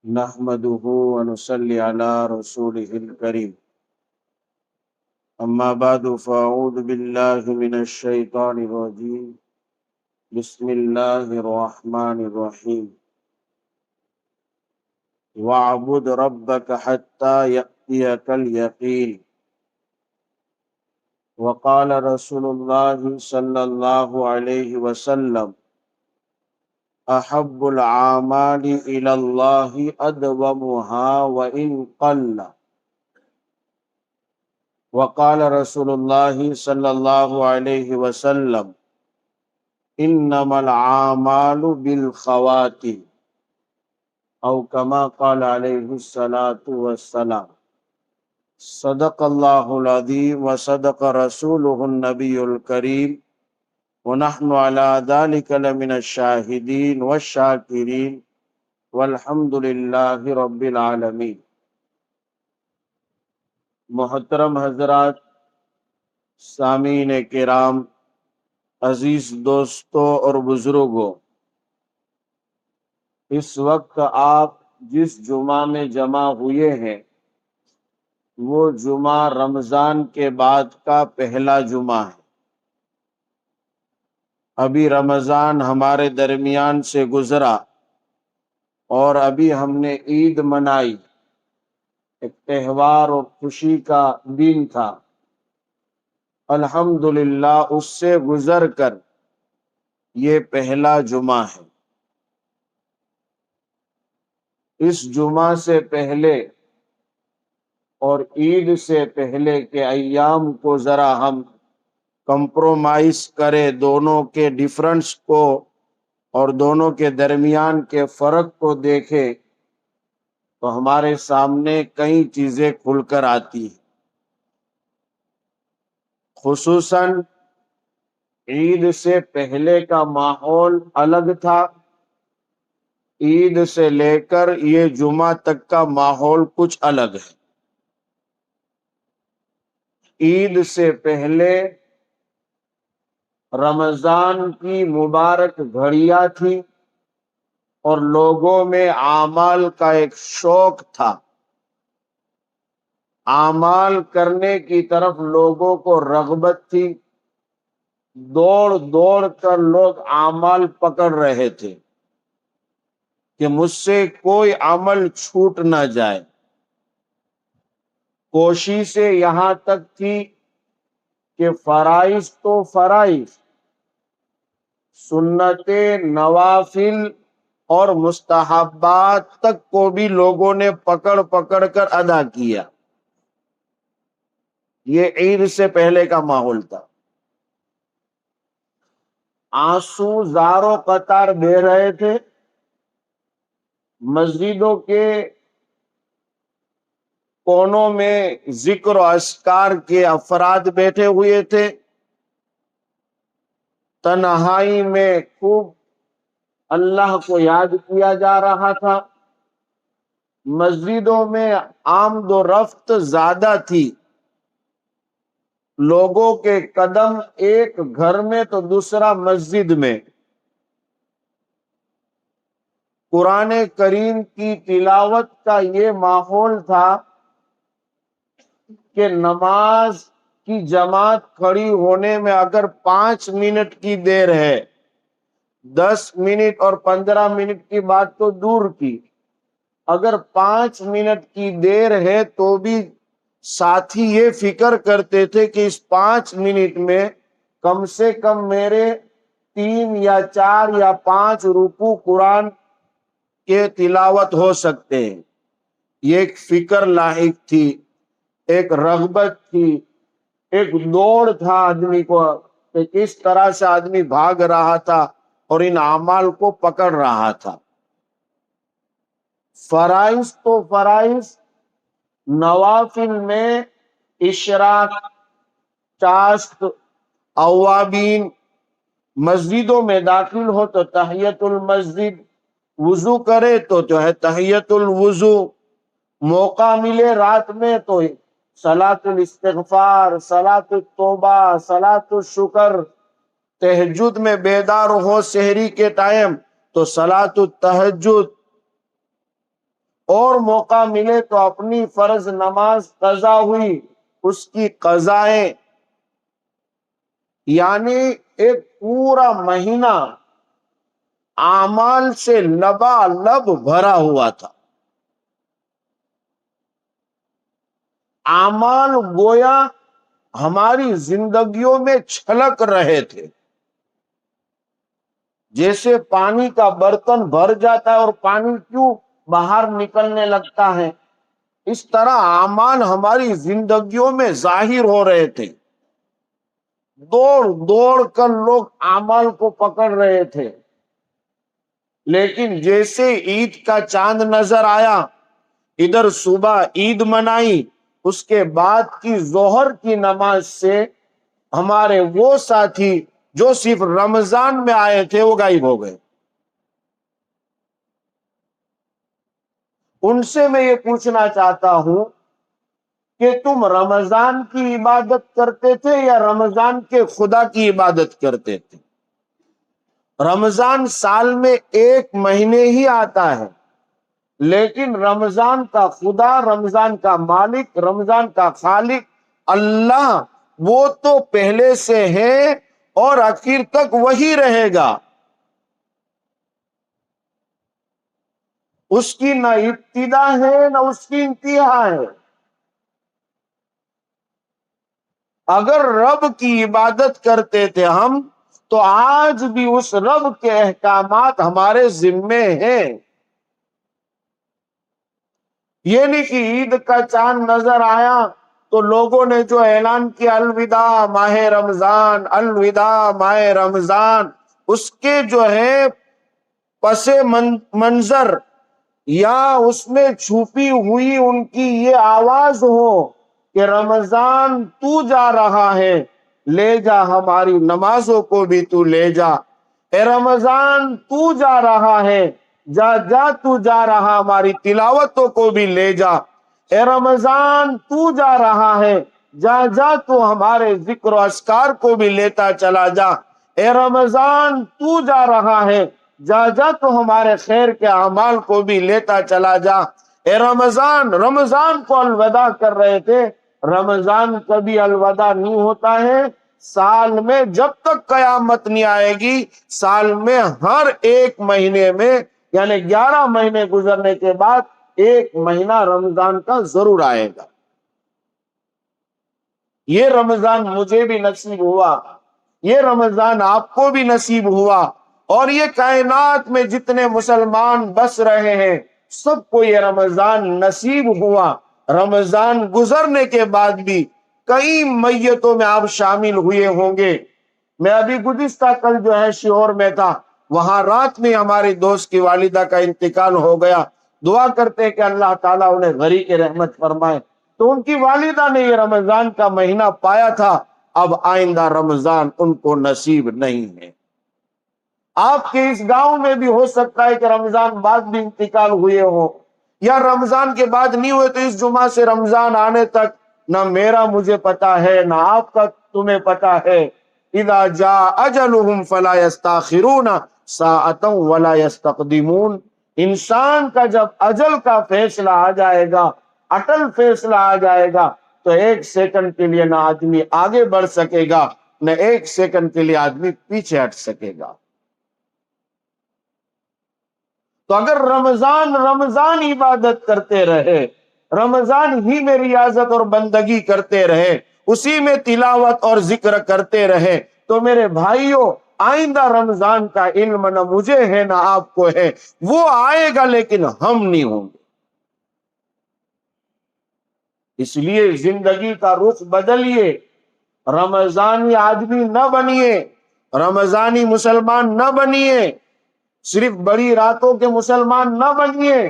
نحمده ونصلي على رسوله الكريم. أما بعد فأعوذ بالله من الشيطان الرجيم. بسم الله الرحمن الرحيم. واعبد ربك حتى يأتيك اليقين. وقال رسول الله صلى الله عليه وسلم: أحب الأعمال إلى الله أدومها وإن قل. وقال رسول الله صلى الله عليه وسلم: انما الاعمال بالخواتيم، او كما قال عليه الصلاة والسلام. صدق الله العظيم وصدق رسوله النبي الكريم، ونحن على ذلك لمن الشاهدين والشاكرين، والحمد لله رب العالمين. محترم حضرات، سامعین کرام، عزیز دوستوں اور بزرگوں، اس وقت آپ جس جمعہ میں جمع ہوئے ہیں وہ جمعہ رمضان کے بعد کا پہلا جمعہ ہے۔ ابھی رمضان ہمارے درمیان سے گزرا اور ابھی ہم نے عید منائی، ایک تہوار اور خوشی کا دن تھا۔ الحمدللہ اس سے گزر کر یہ پہلا جمعہ ہے۔ اس جمعہ سے پہلے اور عید سے پہلے کے ایام کو ذرا ہم کمپرومائز کرے، دونوں کے ڈیفرنس کو اور دونوں کے درمیان کے فرق کو دیکھے تو ہمارے سامنے کئی چیزیں کھل کر آتی ہیں۔ خصوصاً عید سے پہلے کا ماحول الگ تھا، عید سے لے کر یہ جمعہ تک کا ماحول کچھ الگ ہے۔ عید سے پہلے رمضان کی مبارک گھڑیاں تھی اور لوگوں میں اعمال کا ایک شوق تھا، اعمال کرنے کی طرف لوگوں کو رغبت تھی، دوڑ دوڑ کر لوگ اعمال پکڑ رہے تھے کہ مجھ سے کوئی عمل چھوٹ نہ جائے۔ کوششیں یہاں تک تھی کہ فرائض تو فرائض، سنتیں، نوافل اور مستحبات تک کو بھی لوگوں نے پکڑ پکڑ کر ادا کیا۔ یہ عید سے پہلے کا ماحول تھا۔ آنسو زاروں قطار بہہ رہے تھے، مسجدوں کے کونوں میں ذکر و اذکار کے افراد بیٹھے ہوئے تھے، تنہائی میں خوب اللہ کو یاد کیا جا رہا تھا، مسجدوں میں آمد و رفت زیادہ تھی، لوگوں کے قدم ایک گھر میں تو دوسرا مسجد میں۔ قرآن کریم کی تلاوت کا یہ ماحول تھا کہ نماز کی جماعت کھڑی ہونے میں اگر 5 منٹ کی دیر ہے، 10 منٹ اور 15 منٹ کی بات تو دور کی، اگر 5 منٹ کی دیر ہے تو بھی ساتھی یہ فکر کرتے تھے کہ اس 5 منٹ میں کم سے کم میرے 3 یا 4 یا 5 رکوع قرآن کے تلاوت ہو سکتے ہیں۔ یہ ایک فکر لاحق تھی، ایک رغبت تھی، ایک دوڑ تھا آدمی کو کہ کس طرح سے آدمی بھاگ رہا تھا اور ان اعمال کو پکڑ رہا تھا۔ فرائض تو فرائض، نوافل میں اشراق، چاشت، اوابین، مسجدوں میں داخل ہو تو تحیت المسجد، وضو کرے تو جو ہے تحیت الوضو، موقع ملے رات میں تو صلاۃ الاستغفار، صلاۃ التوبہ، صلاۃ الشکر، تہجد میں بیدار ہو سحری کے ٹائم تو صلاۃ التہجد، اور موقع ملے تو اپنی فرض نماز قضا ہوئی اس کی قضائیں، یعنی ایک پورا مہینہ اعمال سے لبالب بھرا ہوا تھا. اعمال گویا ہماری زندگیوں میں چھلک رہے تھے. جیسے پانی کا برتن بھر جاتا ہے اور پانی کیوں باہر نکلنے لگتا ہے، اس طرح اعمال ہماری زندگیوں میں ظاہر ہو رہے تھے. دوڑ دوڑ کر لوگ اعمال کو پکڑ رہے تھے. لیکن جیسے عید کا چاند نظر آیا، ادھر صبح عید منائی، اس کے بعد کی ظہر کی نماز سے ہمارے وہ ساتھی جو صرف رمضان میں آئے تھے وہ غائب ہو گئے. ان سے میں یہ پوچھنا چاہتا ہوں کہ تم رمضان کی عبادت کرتے تھے یا رمضان کے خدا کی عبادت کرتے تھے؟ رمضان سال میں ایک مہینے ہی آتا ہے، لیکن رمضان کا خدا، رمضان کا مالک، رمضان کا خالق اللہ وہ تو پہلے سے ہے اور آخر تک وہی رہے گا. اس کی نہ ابتدا ہے نہ اس کی انتہا ہے. اگر رب کی عبادت کرتے تھے ہم تو آج بھی اس رب کے احکامات ہمارے ذمے ہیں. یہ نہیں کہ عید کا چاند نظر آیا تو لوگوں نے جو اعلان کیا الوداع ماہ رمضان، الوداع ماہ رمضان، اس کے جو ہے پس منظر یا اس میں چھپی ہوئی ان کی یہ آواز ہو کہ رمضان تو جا رہا ہے، لے جا ہماری نمازوں کو بھی تو لے جا. اے رمضان تو جا رہا ہے، جا جا تو جا رہا ہماری تلاوتوں کو بھی لے جا. اے رمضان تو جا رہا ہے، جا جا تو ہمارے ذکر و اذکار کو بھی لیتا چلا جا. اے رمضان تو جا رہا ہے، جا جا تو ہمارے خیر کے اعمال کو بھی لیتا چلا جا. اے رمضان، رمضان کو الوداع کر رہے تھے. رمضان کبھی الوداع نہیں ہوتا ہے. سال میں جب تک قیامت نہیں آئے گی، سال میں ہر ایک مہینے میں یعنی 11 مہینے گزرنے کے بعد ایک مہینہ رمضان کا ضرور آئے گا. یہ رمضان مجھے بھی نصیب ہوا، یہ رمضان آپ کو بھی نصیب ہوا، اور یہ کائنات میں جتنے مسلمان بس رہے ہیں سب کو یہ رمضان نصیب ہوا. رمضان گزرنے کے بعد بھی کئی میتوں میں آپ شامل ہوئے ہوں گے. میں ابھی گزشتہ کل جو ہے شیور میں تھا، وہاں رات میں ہماری دوست کی والدہ کا انتقال ہو گیا. دعا کرتے کہ اللہ تعالیٰ انہیں غریق رحمت فرمائے. تو ان کی والدہ نے یہ رمضان کا مہینہ پایا تھا، اب آئندہ رمضان ان کو نصیب نہیں ہے. آپ کے اس گاؤں میں بھی ہو سکتا ہے کہ رمضان بعد بھی انتقال ہوئے ہو، یا رمضان کے بعد نہیں ہوئے تو اس جمعہ سے رمضان آنے تک نہ میرا مجھے پتا ہے نہ آپ کا تمہیں پتا ہے. اذا جاء اجلهم فلا يستاخرون ساعة ولا يستقدمون. انسان کا جب اجل کا فیصلہ آ جائے گا، اٹل فیصلہ آ جائے گا، تو ایک سیکنڈ کے لیے نہ آدمی آگے بڑھ سکے گا نہ ایک سیکنڈ کے لیے آدمی پیچھے ہٹ سکے گا. تو اگر رمضان رمضان عبادت کرتے رہے، رمضان ہی میں ریاضت اور بندگی کرتے رہے، اسی میں تلاوت اور ذکر کرتے رہے، تو میرے بھائیوں آئندہ رمضان کا علم نہ مجھے ہے نہ آپ کو ہے. وہ آئے گا لیکن ہم نہیں ہوں گے. اس لیے زندگی کا رخ بدلیے، رمضانی آدمی نہ بنیے، رمضانی مسلمان نہ بنیے، صرف بڑی راتوں کے مسلمان نہ بنیے،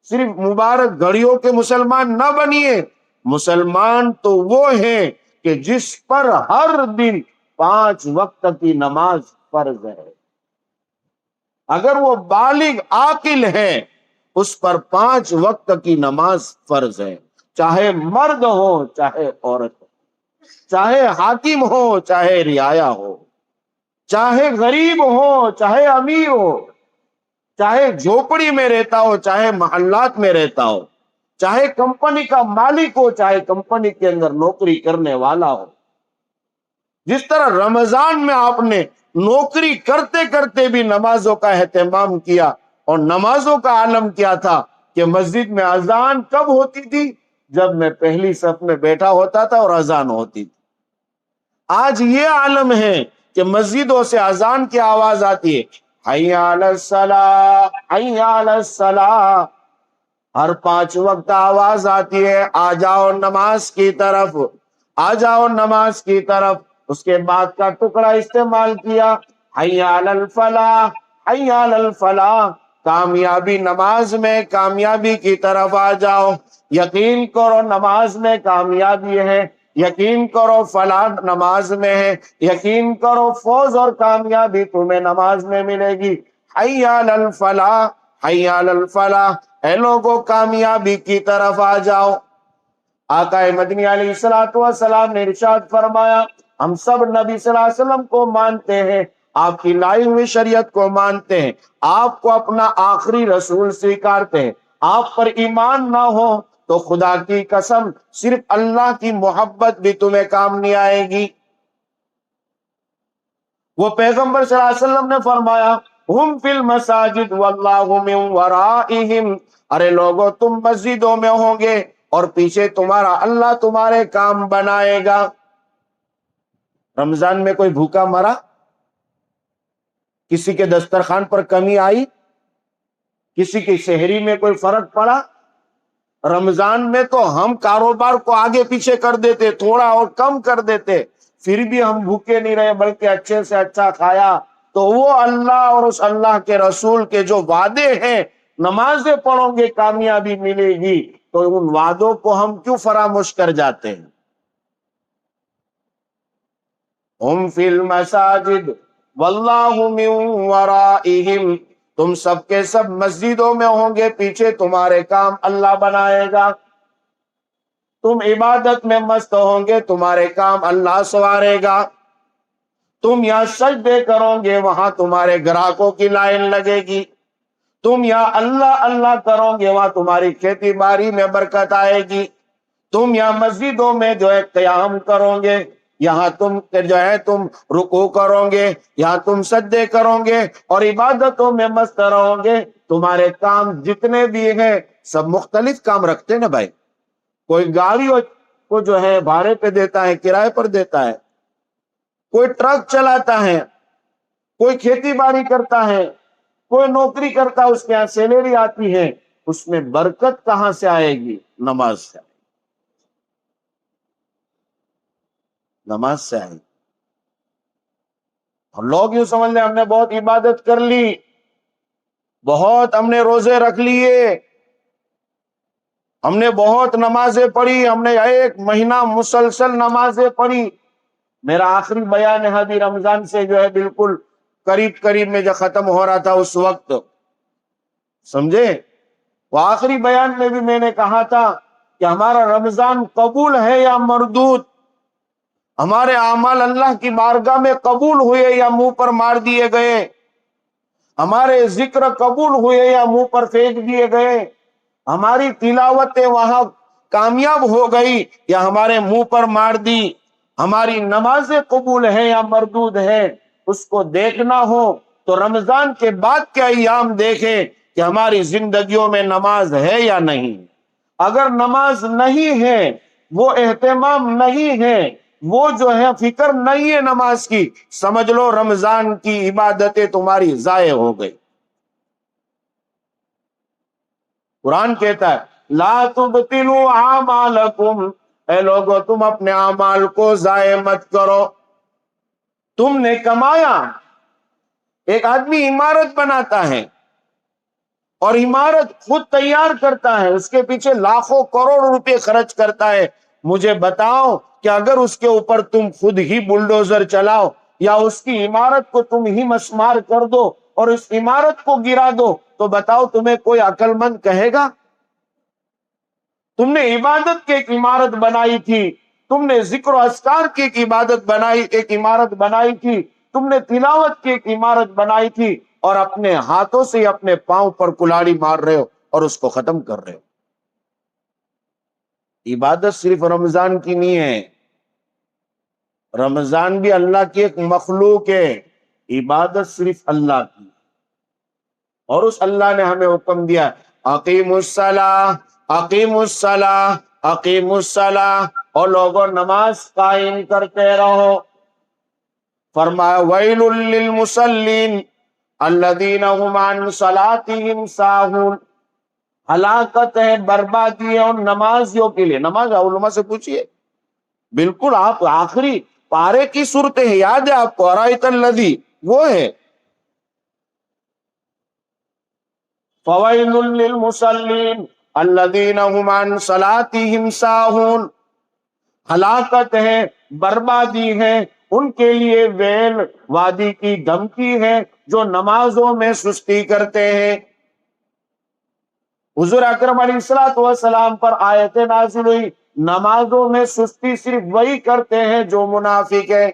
صرف مبارک گھڑیوں کے مسلمان نہ بنیے. مسلمان تو وہ ہیں کہ جس پر ہر دن 5 وقت کی نماز فرض ہے. اگر وہ بالغ عاقل ہے اس پر 5 وقت کی نماز فرض ہے، چاہے مرد ہو چاہے عورت ہو، چاہے حاکم ہو چاہے رعایا ہو، چاہے غریب ہو چاہے امیر ہو. چاہے جھوپڑی میں رہتا ہو، چاہے محلات میں رہتا ہو، چاہے کمپنی کا مالک ہو، چاہے کمپنی کے اندر نوکری کرنے والا ہو، جس طرح رمضان میں آپ نے نوکری کرتے کرتے بھی نمازوں کا اہتمام کیا، اور نمازوں کا عالم کیا تھا کہ مسجد میں اذان کب ہوتی تھی؟ جب میں پہلی صف میں بیٹھا ہوتا تھا اور اذان ہوتی تھی۔ آج یہ عالم ہے کہ مسجدوں سے اذان کی آواز آتی ہے، حی علی الصلاۃ، حی علی الصلاۃ، ہر 5 وقت آواز آتی ہے، آ جاؤ نماز کی طرف، آ جاؤ نماز کی طرف۔ اس کے بعد کا ٹکڑا استعمال کیا، حی علی الفلاح، حی علی الفلاح، کامیابی نماز میں، کامیابی کی طرف آ جاؤ، یقین کرو نماز میں کامیابی ہے، یقین کرو فلاح نماز میں ہے، یقین کرو فوز اور کامیابی تمہیں نماز میں ملے گی۔ حی علی الفلاح، حی علی الفلاح، اے لوگوں کامیابی کی طرف آ جاؤ۔ آقا مدنی علیہ الصلوۃ والسلام نے ارشاد فرمایا، ہم سب نبی صلی اللہ علیہ وسلم کو مانتے ہیں، آپ کی لائی ہوئی شریعت کو مانتے ہیں، آپ کو اپنا آخری رسول سویکارتے ہیں، آپ پر ایمان نہ ہو تو خدا کی قسم صرف اللہ کی محبت بھی تمہیں کام نہیں آئے گی۔ وہ پیغمبر صلی اللہ علیہ وسلم نے فرمایا، ہم فی المساجد واللہ من ورائہم، ارے لوگوں تم مسجدوں میں ہوں گے اور پیچھے تمہارا اللہ تمہارے کام بنائے گا۔ رمضان میں کوئی بھوکا مرا؟ کسی کے دسترخوان پر کمی آئی؟ کسی کی شہری میں کوئی فرق پڑا؟ رمضان میں تو ہم کاروبار کو آگے پیچھے کر دیتے، تھوڑا اور کم کر دیتے، پھر بھی ہم بھوکے نہیں رہے بلکہ اچھے سے اچھا کھایا۔ تو وہ اللہ اور اس اللہ کے رسول کے جو وعدے ہیں، نمازیں پڑھو گے کامیابی ملے گی، تو ان وعدوں کو ہم کیوں فراموش کر جاتے ہیں؟ ہم فی المساجد واللہ من ورائہم، تم سب کے سب مسجدوں میں ہوں گے، پیچھے تمہارے کام اللہ بنائے گا۔ تم عبادت میں مست ہوں گے، تمہارے کام اللہ سوارے گا۔ تم یہاں سجدے کرو گے، وہاں تمہارے گراہکوں کی لائن لگے گی۔ تم یہاں اللہ اللہ کرو گے، وہاں تمہاری کھیتی باڑی میں برکت آئے گی۔ تم یہاں مسجدوں میں جو ہے قیام کرو گے، یہاں تم جو ہے تم رکوع کرو گے، یہاں تم سجدے کرو گے اور عبادتوں میں مست رہو گے۔ تمہارے کام جتنے بھی ہیں سب مختلف کام رکھتے ہیں نا بھائی۔ کوئی گاڑی کو جو ہے بھاڑے پہ دیتا ہے، کرائے پر دیتا ہے، کوئی ٹرک چلاتا ہے، کوئی کھیتی باڑی کرتا ہے، کوئی نوکری کرتا ہے، اس کے یہاں سیلری آتی ہے، اس میں برکت کہاں سے آئے گی؟ نماز سے، نماز سے آئے گی۔ اور لوگ یوں سمجھ لیں ہم نے بہت عبادت کر لی، بہت ہم نے روزے رکھ لیے، ہم نے بہت نمازیں پڑھی، ہم نے 1 مہینہ مسلسل نمازیں پڑھی۔ میرا آخری بیان ہے ابھی رمضان سے جو ہے بالکل قریب میں جو ختم ہو رہا تھا اس وقت، سمجھے؟ وہ آخری بیان میں بھی میں نے کہا تھا کہ ہمارا رمضان قبول ہے یا مردود، ہمارے اعمال اللہ کی بارگاہ میں قبول ہوئے یا منہ پر مار دیے گئے، ہمارے ذکر قبول ہوئے یا منہ پر پھینک دیے گئے، ہماری تلاوتیں وہاں کامیاب ہو گئی یا ہمارے منہ پر مار دی، ہماری نمازیں قبول ہیں یا مردود ہیں، اس کو دیکھنا ہو تو رمضان کے بعد کے ایام دیکھیں کہ ہماری زندگیوں میں نماز ہے یا نہیں۔ اگر نماز نہیں ہے، وہ اہتمام نہیں ہے، وہ جو ہے فکر نہیں ہے نماز کی، سمجھ لو رمضان کی عبادتیں تمہاری ضائع ہو گئی۔ قرآن کہتا ہے لا تبطلوا اعمالکم، اے لوگو تم اپنے اعمال کو ضائع مت کرو۔ تم نے کمایا، ایک آدمی عمارت بناتا ہے اور عمارت خود تیار کرتا ہے، اس کے پیچھے لاکھوں کروڑ روپے خرچ کرتا ہے۔ مجھے بتاؤ کہ اگر اس کے اوپر تم خود ہی بلڈوزر چلاؤ یا اس کی عمارت کو تم ہی مسمار کر دو اور اس عمارت کو گرا دو تو بتاؤ تمہیں کوئی عقل مند کہے گا؟ تم نے عبادت کی ایک عمارت بنائی تھی، تم نے ذکر و اذکار کی ایک عبادت بنائی، ایک عمارت بنائی تھی، تم نے تلاوت کی ایک عمارت بنائی تھی، اور اپنے ہاتھوں سے اپنے پاؤں پر کلاڑی مار رہے ہو اور اس کو ختم کر رہے ہو۔ عبادت صرف رمضان کی نہیں ہے، رمضان بھی اللہ کی ایک مخلوق ہے، عبادت صرف اللہ کی۔ اور اس اللہ نے ہمیں حکم دیا اقیم الصلاۃ، اقیم الصلاۃ، اقیم الصلاۃ، اور لوگوں نماز قائم کرتے رہو۔ فرمایا ویل للمصلین الذین هم عن صلاتهم ساہون، ہلاکت ہے، بربادی ہے ان نمازیوں کے لیے۔ نماز علماء سے پوچھئے، بالکل آپ آخری پارے کی صورت ہے، یاد ہے آپ کو، ارایت الذی، وہ ہے فویل للمصلین الذین هم عن صلاتهم ساہون، ہلاکت ہے، بربادی ہے ان کے لیے، ویل وادی کی دھمکی ہے جو نمازوں میں سستی کرتے ہیں۔ حضور اکرم علیہ الصلوۃ والسلام پر آیت نازل ہوئی نمازوں میں سستی صرف وہی کرتے ہیں جو منافق ہے۔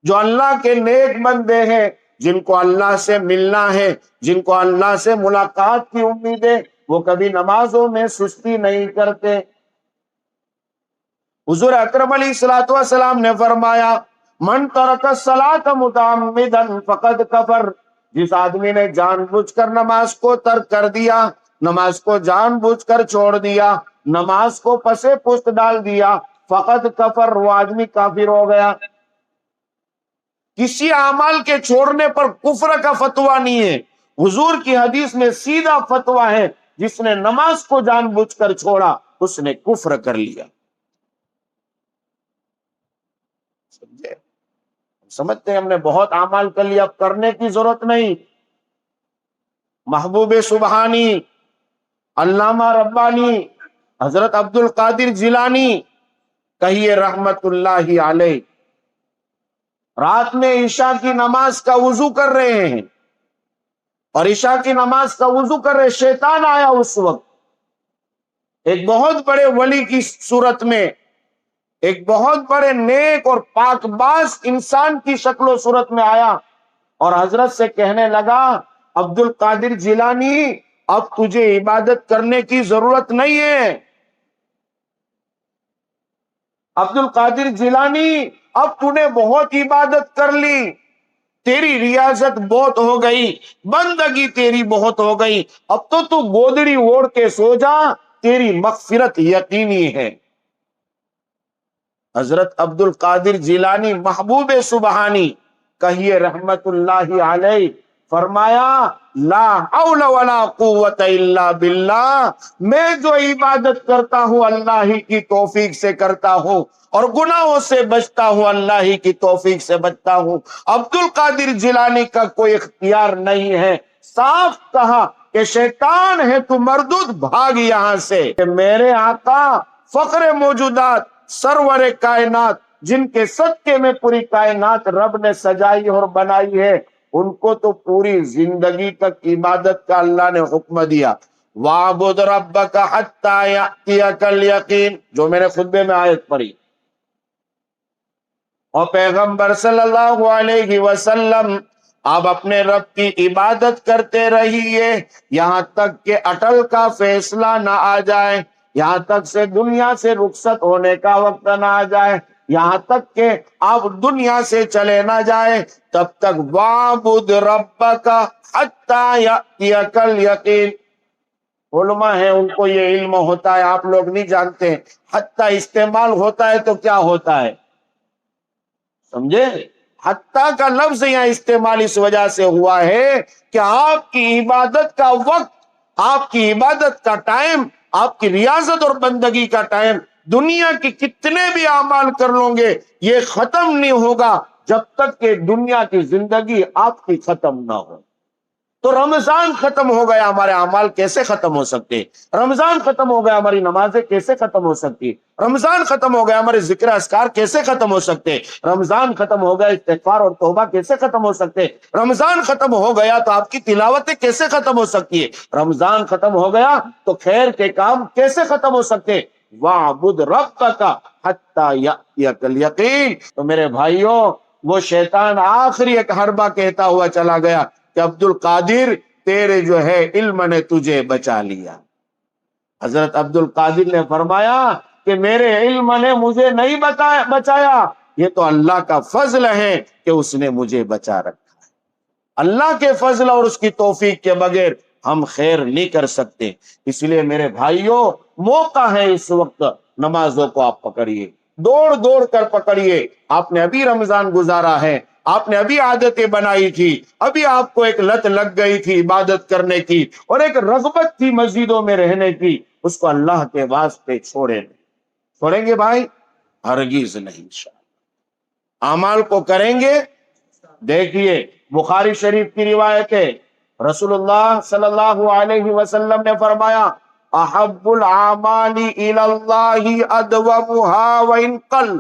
جو اللہ کے نیک بندے ہیں، جن کو اللہ سے ملنا ہے، جن کو اللہ سے ملاقات کی امید ہے، وہ کبھی نمازوں میں سستی نہیں کرتے۔ حضور اکرم علیہ الصلوۃ والسلام نے فرمایا من ترک الصلاۃ متعمدا فقد کفر، جس آدمی نے جان بوجھ کر نماز کو ترک کر دیا، نماز کو جان بوجھ کر چھوڑ دیا، نماز کو پسے پشت ڈال دیا، فقد کفر، وہ آدمی کافر ہو گیا۔ کسی اعمال کے چھوڑنے پر کفر کا فتویٰ نہیں ہے، حضور کی حدیث میں سیدھا فتویٰ ہے جس نے نماز کو جان بوجھ کر چھوڑا اس نے کفر کر لیا۔ سمجھے؟ سمجھتے ہیں ہم نے بہت اعمال کر لیا، اب کرنے کی ضرورت نہیں۔ محبوب سبحانی، علامہ ربانی، حضرت عبد القادر جیلانی، کہیے رحمت اللہ علیہ، رات میں عشاء کی نماز کا وضو کر رہے ہیں، اور عشاء کی نماز کا وضو کر رہے، شیطان آیا اس وقت ایک بہت بڑے ولی کی صورت میں، ایک بہت بڑے نیک اور پاک باز انسان کی شکل و صورت میں آیا اور حضرت سے کہنے لگا عبد القادر جیلانی اب تجھے عبادت کرنے کی ضرورت نہیں ہے، عبد القادر جیلانی اب تو نے بہت عبادت کر لی، تیری ریاضت بہت ہو گئی، بندگی تیری بہت ہو گئی، اب تو گودڑی اوڑھ کے سو جا، تیری مغفرت یقینی ہے۔ حضرت عبد القادر جیلانی محبوب سبحانی، کہیے رحمت اللہ علیہ، فرمایا لا حول ولا قوت الا باللہ، میں جو عبادت کرتا ہوں اللہ ہی کی توفیق سے کرتا ہوں، اور گناہوں سے بچتا ہوں اللہ ہی کی توفیق سے بچتا ہوں، عبد القادر جیلانی کا کوئی اختیار نہیں ہے۔ صاف کہا کہ شیطان ہے تو مردود، بھاگ یہاں سے۔ کہ میرے آقا فخر موجودات، سرور کائنات، جن کے صدقے میں پوری کائنات رب نے سجائی اور بنائی ہے، ان کو تو پوری زندگی تک عبادت کا اللہ نے حکم دیا، وَاعْبُدْ رَبَّكَ حَتَّى يَأْتِيَكَ الْيَقِينُ، جو میں نے خطبے میں آیت پڑھی۔ اور پیغمبر صلی اللہ علیہ وسلم آپ اپنے رب کی عبادت کرتے رہیے یہاں تک کہ اٹل کا فیصلہ نہ آ جائے، یہاں تک سے دنیا سے رخصت ہونے کا وقت نہ آ جائے، یہاں تک کہ آپ دنیا سے چلے نہ جائے، تب تک وَاعْبُدْ رَبَّكَ حَتَّى يَأْتِيَكَ الْيَقِينُ۔ علماء ہیں ان کو یہ علم ہوتا ہے، آپ لوگ نہیں جانتے، حتیٰ استعمال ہوتا ہے تو کیا ہوتا ہے، سمجھے؟ حتیٰ کا لفظ یہاں استعمال اس وجہ سے ہوا ہے کہ آپ کی عبادت کا وقت، آپ کی عبادت کا ٹائم، آپ کی ریاضت اور بندگی کا ٹائم دنیا کی کتنے بھی اعمال کر لوں گے یہ ختم نہیں ہوگا جب تک کہ دنیا کی زندگی آپ کی ختم نہ ہو۔ تو رمضان ختم ہو گیا، ہمارے اعمال کیسے ختم ہو سکتے؟ رمضان ختم ہو گیا، ہماری نمازیں کیسے ختم ہو سکتی؟ رمضان ختم ہو گیا، ہمارے ذکر اذکار کیسے ختم ہو سکتے؟ رمضان ختم ہو گیا، استغفار اور توبہ کیسے ختم ہو سکتے؟ رمضان ختم ہو گیا تو آپ کی تلاوتیں کیسے ختم ہو سکتی ہے؟ رمضان ختم ہو گیا تو خیر کے کام کیسے ختم ہو سکتے؟ وَاعْبُدْ رَبَّكَ حَتَّى يَأْتِيَكَ الْيَقِينُ۔ تو میرے بھائیوں، وہ شیطان آخری ایک حربہ کہتا ہوا چلا گیا کہ عبد القادر تیرے جو ہے علم نے تجھے بچا لیا. حضرت عبد القادر نے فرمایا کہ میرے علم نے مجھے نہیں بچایا، یہ تو اللہ کا فضل ہے کہ اس نے مجھے بچا رکھا. اللہ کے فضل اور اس کی توفیق کے بغیر ہم خیر نہیں کر سکتے. اس لیے میرے بھائیوں، موقع ہے اس وقت، نمازوں کو آپ پکڑیے، دوڑ دوڑ کر پکڑیے. آپ نے ابھی رمضان گزارا ہے، آپ نے ابھی عادتیں بنائی تھی، ابھی آپ کو ایک لت لگ گئی تھی عبادت کرنے کی اور ایک رغبت تھی مسجدوں میں رہنے کی، اس کو اللہ کے واسطے چھوڑیں گے بھائی؟ ہرگز نہیں. اعمال کو کریں گے. دیکھیے بخاری شریف کی روایت ہے، رسول اللہ صلی اللہ علیہ وسلم نے فرمایا احب الاعمال الی اللہ ادومها وان قل.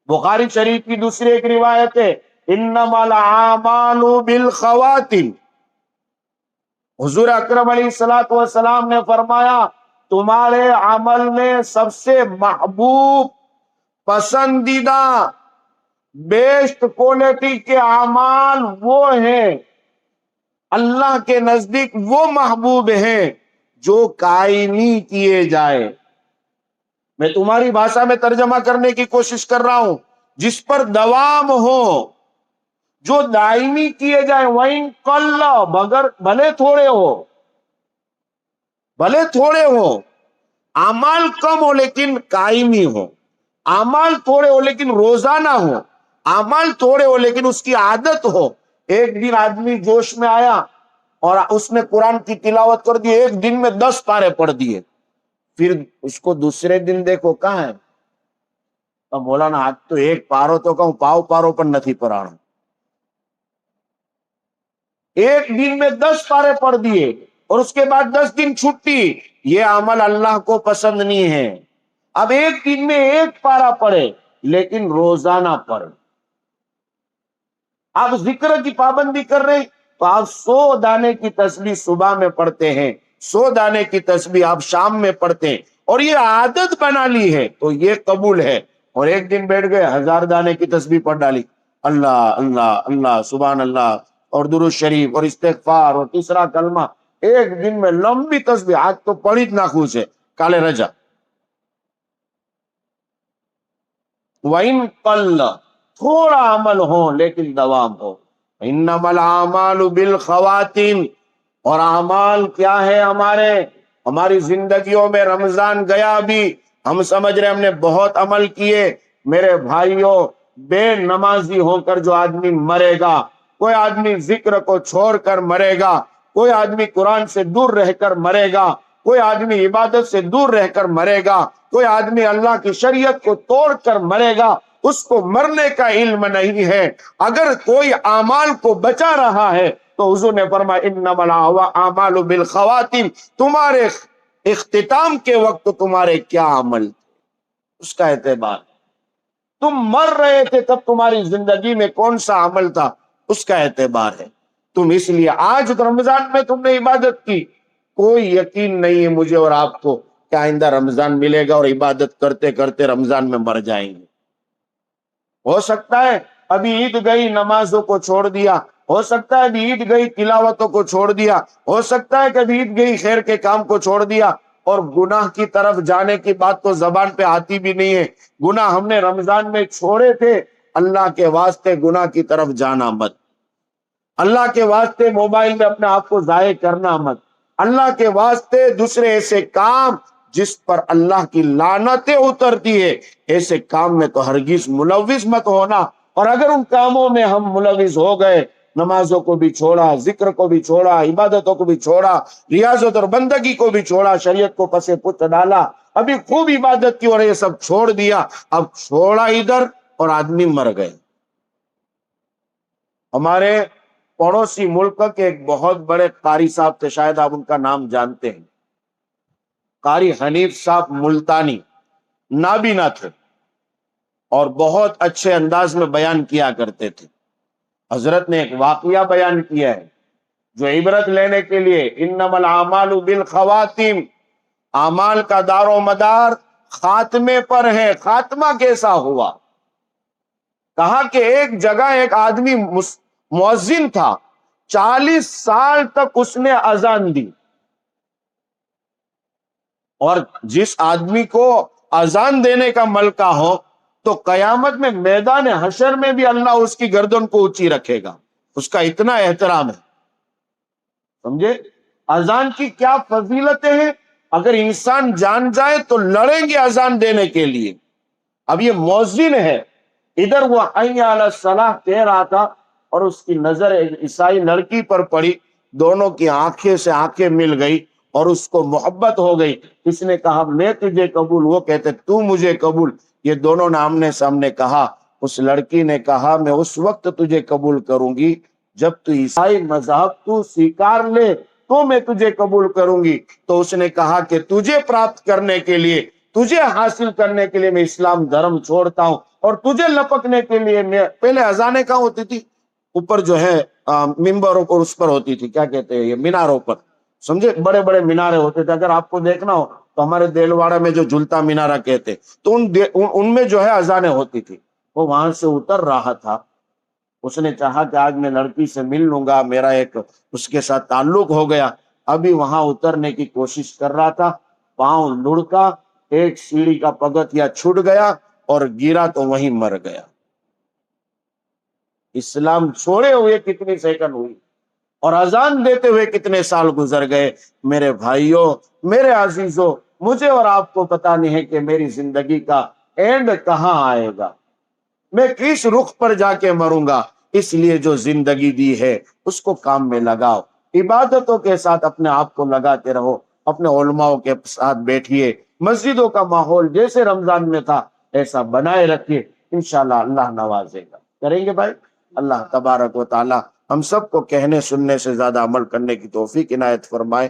بخاری شریف کی دوسری ایک روایت ہے انما الاعمال بالخواتم. حضور اکرم علیہ الصلوۃ والسلام نے فرمایا تمہارے عمل میں سب سے محبوب، پسندیدہ، بیسٹ کوالٹی کے اعمال وہ ہیں، اللہ کے نزدیک وہ محبوب ہیں جو قائمی کیے جائے. میں تمہاری بھاشا میں ترجمہ کرنے کی کوشش کر رہا ہوں، جس پر دوام ہو، جو دائمی کیے جائیں. وَإِن قَلَّ، بھلے تھوڑے ہو، اعمال کم ہو لیکن قائمی ہو، اعمال تھوڑے ہو لیکن روزانہ ہو، اعمال تھوڑے ہو لیکن اس کی عادت ہو. ایک دن آدمی جوش میں آیا اور اس نے قرآن کی تلاوت کر دی، ایک دن میں 10 پارے پڑھ دیے، پھر اس کو دوسرے دن دیکھو کہاں ہے؟ مولانا آج تو ایک پارو تو کہوں پاؤ پارو پر نہیں پڑھانا. ایک دن میں 10 پارے پڑھ دیے اور اس کے بعد 10 دن چھٹی. یہ عمل اللہ کو پسند نہیں ہے. اب ایک دن میں ایک پارا پڑھے لیکن روزانہ پڑھے. آپ ذکر کی پابندی کر رہے ہیں تو آپ 100 دانے کی تسبیح صبح میں پڑھتے ہیں، 100 دانے کی تسبیح آپ شام میں پڑھتے ہیں اور یہ عادت بنا لی ہے تو یہ قبول ہے. اور ایک دن بیٹھ گئے 1000 دانے کی تسبیح پڑھ ڈالی، اللہ اللہ اللہ سبحان اللہ اور درود شریف اور استغفار اور تیسرا کلمہ، ایک دن میں لمبی تسبیح. آج تو پڑھی نہ خوش ہے کالے رجا. وَإِن قَلَّ، تھوڑا عمل ہو لیکن دوام ہو. انما الاعمال بالخواتیم. اور اعمال کیا ہے؟ ہماری زندگیوں میں رمضان گیا بھی، ہم سمجھ رہے ہم نے بہت عمل کیے. میرے بھائیوں، بے نمازی ہو کر جو آدمی مرے گا، کوئی آدمی ذکر کو چھوڑ کر مرے گا، کوئی آدمی قرآن سے دور رہ کر مرے گا، کوئی آدمی عبادت سے دور رہ کر مرے گا، کوئی آدمی اللہ کی شریعت کو توڑ کر مرے گا، اس کو مرنے کا علم نہیں ہے. اگر کوئی اعمال کو بچا رہا ہے تو حضور نے فرمایا انما الاعمال بالخواتیم. تمہارے اختتام کے وقت تمہارے کیا عمل، اس کا اعتبار. تم مر رہے تھے تب تمہاری زندگی میں کون سا عمل تھا، اس کا اعتبار ہے. تم اس لیے آج رمضان میں تم نے عبادت کی، کوئی یقین نہیں ہے مجھے اور آپ کو کہ آئندہ رمضان ملے گا اور عبادت کرتے کرتے رمضان میں مر جائیں گے. ہو سکتا ہے ابھی عید گئی نمازوں کو چھوڑ دیا، ہو سکتا ہے ابھی عید گئی تلاوتوں کو چھوڑ دیا، ہو سکتا ہے کہ ابھی عید گئی خیر کے کام کو چھوڑ دیا. اور گناہ کی طرف جانے کی بات تو زبان پہ آتی بھی نہیں ہے. گناہ ہم نے رمضان میں چھوڑے تھے. اللہ کے واسطے گناہ کی طرف جانا مت، اللہ کے واسطے موبائل میں اپنے آپ کو ضائع کرنا مت، اللہ کے واسطے دوسرے ایسے کام جس پر اللہ کی لعنتیں اترتی ہے ایسے کام میں تو ہرگز ملوث مت ہونا. اور اگر ان کاموں میں ہم ملوث ہو گئے، نمازوں کو بھی چھوڑا، ذکر کو بھی چھوڑا، عبادتوں کو بھی چھوڑا، ریاضت اور بندگی کو بھی چھوڑا، شریعت کو پسے پت ڈالا، ابھی خوب عبادت کی اور یہ سب چھوڑ دیا، اب چھوڑا ادھر اور آدمی مر گئے. ہمارے پڑوسی ملک کے ایک بہت بڑے قاری صاحب تھے، شاید آپ ان کا نام جانتے ہیں، قاری حنیف صاحب ملتانی. نابینا تھے اور بہت اچھے انداز میں بیان کیا کرتے تھے. حضرت نے ایک واقعہ بیان کیا ہے جو عبرت لینے کے لیے، انما الاعمال بالخواتیم، اعمال کا دار و مدار خاتمے پر ہے. خاتمہ کیسا ہوا؟ کہا کہ ایک جگہ ایک آدمی مؤذن تھا، 40 سال تک اس نے اذان دی، اور جس آدمی کو اذان دینے کا ملکہ ہو تو قیامت میں میدان حشر میں بھی اللہ اس کی گردن کو اونچی رکھے گا، اس کا اتنا احترام ہے. سمجھے اذان کی کیا فضیلتیں ہیں؟ اگر انسان جان جائے تو لڑیں گے اذان دینے کے لیے. اب یہ مؤذن ہے، ادھر وہ حی علی الصلاح کہہ رہا تھا اور اس کی نظر ایک عیسائی لڑکی پر پڑی، دونوں کی آنکھیں سے آنکھیں مل گئی اور اس کو محبت ہو گئی. اس نے کہا میں تجھے قبول، وہ کہتے تو مجھے قبول. یہ دونوں نے آمنے سامنے کہا. اس لڑکی نے کہا میں اس وقت تجھے قبول کروں گی جب تو عیسائی مذہب تو سویکار لے تو میں تجھے قبول کروں گی. تو اس نے کہا کہ تجھے پراپت کرنے کے لیے، تجھے حاصل کرنے کے لیے میں اسلام دھرم چھوڑتا ہوں، اور تجھے لپکنے کے لیے میں پہلے اذانیں کہاں ہوتی تھی؟ اوپر جو ہے ممبروں پر، اس پر ہوتی تھی، کیا کہتے ہیں یہ میناروں پر، سمجھے بڑے بڑے مینارے ہوتے تھے. اگر آپ کو دیکھنا ہو تو ہمارے دیلواڑہ میں جو جھلتا مینارہ کہتے تو ان میں جو ہے اذانیں ہوتی تھی. وہ وہاں سے اتر رہا تھا، اس نے چاہا کہ آج میں لڑکی سے مل لوں گا، میرا ایک اس کے ساتھ تعلق ہو گیا. ابھی وہاں اترنے کی کوشش کر رہا تھا، پاؤں لڑکا، ایک سیڑھی کا پگتیا چھوٹ گیا اور گرا تو وہیں مر گیا. اسلام چھوڑے ہوئے کتنی سیکنڈ ہوئی اور اذان دیتے ہوئے کتنے سال گزر گئے. میرے بھائیوں، میرے عزیزوں، مجھے اور آپ کو پتا نہیں ہے کہ میری زندگی کا اینڈ کہاں آئے گا، میں کس رخ پر جا کے مروں گا. اس لیے جو زندگی دی ہے اس کو کام میں لگاؤ، عبادتوں کے ساتھ اپنے آپ کو لگاتے رہو، اپنے علماء کے ساتھ بیٹھیے، مسجدوں کا ماحول جیسے رمضان میں تھا ایسا بنائے رکھیے، انشاءاللہ اللہ نوازے گا. کریں گے بھائی؟ اللہ تبارک و تعالی ہم سب کو کہنے سننے سے زیادہ عمل کرنے کی توفیق عنایت فرمائے.